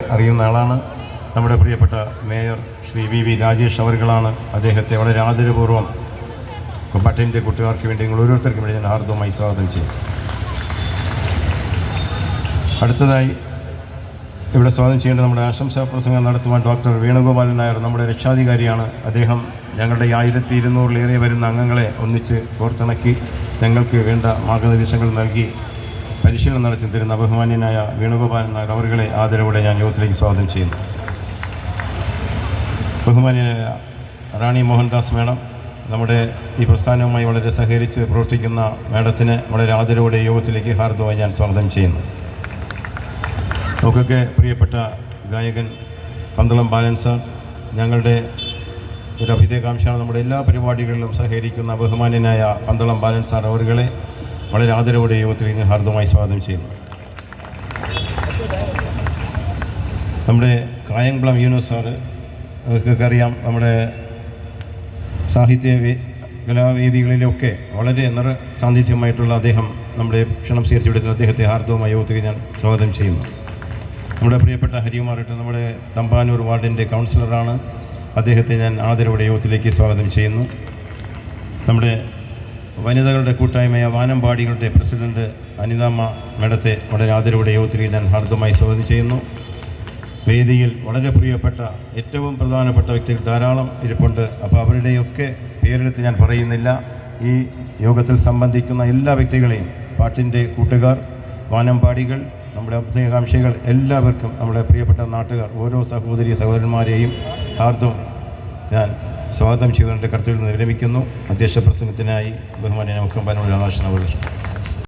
അറിയുന്ന ആളാണ്. നമ്മുടെ പ്രിയപ്പെട്ട മേയർ ശ്രീ വി രാജേഷ് അവർകളാണ്. അദ്ദേഹത്തെ വളരെ ആദരപൂർവ്വം പട്ടേലിൻ്റെ കൂട്ടുകാർക്ക് വേണ്ടി നിങ്ങൾ ഓരോരുത്തർക്കും വേണ്ടി ഞാൻ ഹാർദവമായി സ്വാഗതം ചെയ്യും. അടുത്തതായി ഇവിടെ സ്വാഗതം ചെയ്യേണ്ട നമ്മുടെ ആശംസാ പ്രസംഗം നടത്തുവാൻ ഡോക്ടർ വേണുഗോപാലൻ നായർ നമ്മുടെ രക്ഷാധികാരിയാണ്. അദ്ദേഹം ഞങ്ങളുടെ 1200-ലേറെ വരുന്ന അംഗങ്ങളെ ഒന്നിച്ച് കോർത്തിണക്കി ഞങ്ങൾക്ക് വേണ്ട മാർഗനിർദ്ദേശങ്ങൾ നൽകി പരിശീലനം നടത്തി തരുന്ന ബഹുമാന്യനായ വേണുഗോപാലൻ നായർ അവരുടെ ആദരവോടെ ഞാൻ യോഗത്തിലേക്ക് സ്വാഗതം ചെയ്യുന്നു. ബഹുമാന്യനായ റാണി മോഹൻദാസ് മേഡം, നമ്മുടെ ഈ പ്രസ്ഥാനവുമായി വളരെ സഹകരിച്ച് പ്രവർത്തിക്കുന്ന മേഡത്തിന് വളരെ ആദരവോടെ യോഗത്തിലേക്ക് ഹാർദവമായി ഞാൻ സ്വാഗതം ചെയ്യുന്നു. നമുക്കൊക്കെ പ്രിയപ്പെട്ട ഗായകൻ പന്തളം ബാലൻ സാർ, ഞങ്ങളുടെ ഒരു അഭിതേകാംക്ഷയാണ്. നമ്മുടെ എല്ലാ പരിപാടികളിലും സഹകരിക്കുന്ന ബഹുമാന്യനായ പന്തളം ബാലൻ സാർ അവരുടെ വളരെ ആദരവോടെ യോഗത്തിലേക്ക് ഹാർദവമായി സ്വാഗതം ചെയ്യുന്നു. നമ്മുടെ കായംകുളം യൂനുസ് സാറ്, അവർക്കൊക്കെ അറിയാം, നമ്മുടെ സാഹിത്യ കലാവേദികളിലൊക്കെ വളരെ സാന്നിധ്യമായിട്ടുള്ള അദ്ദേഹം നമ്മുടെ ക്ഷണം സ്വീകരിച്ചുവിടുന്ന അദ്ദേഹത്തെ ഹാർദവമായ യോഗത്തിലേക്ക് ഞാൻ സ്വാഗതം ചെയ്യുന്നു. നമ്മുടെ പ്രിയപ്പെട്ട ഹരികുമാറിട്ട് നമ്മുടെ തമ്പാനൂർ വാർഡിൻ്റെ കൗൺസിലറാണ്. അദ്ദേഹത്തെ ഞാൻ ആദരവോടെ യോഗത്തിലേക്ക് സ്വാഗതം ചെയ്യുന്നു. നമ്മുടെ വനിതകളുടെ കൂട്ടായ്മയായ വാനമ്പാടികളുടെ പ്രസിഡന്റ് അനിതാമ്മ മേഡത്തെ വളരെ ആദരവോടെ യോഗത്തിലേക്ക് ഞാൻ ഹാർദവമായി സ്വാഗതം ചെയ്യുന്നു. വേദിയിൽ വളരെ പ്രിയപ്പെട്ട ഏറ്റവും പ്രധാനപ്പെട്ട വ്യക്തികൾ ധാരാളം ഇരിപ്പുണ്ട്. അപ്പോൾ അവരുടെയൊക്കെ പേരെടുത്ത് ഞാൻ പറയുന്നില്ല. ഈ യോഗത്തിൽ സംബന്ധിക്കുന്ന എല്ലാ വ്യക്തികളെയും, പാട്ടിൻ്റെ കൂട്ടുകാർ, വാനമ്പാടികൾ, നമ്മുടെ അഭ്യുദയകാംക്ഷികൾ, എല്ലാവർക്കും നമ്മുടെ പ്രിയപ്പെട്ട നാട്ടുകാർ, ഓരോ സഹോദരന്മാരെയും ഹാർദവം ഞാൻ സ്വാഗതം ചെയ്തുകൊണ്ട് കർത്തവ്യത്തിൽ നിന്ന് വിരമിക്കുന്നു. അധ്യക്ഷ പ്രസംഗത്തിനായി ബഹുമാന്യ മുഖ്യമന്ത്രി രാധാകൃഷ്ണൻ അവർ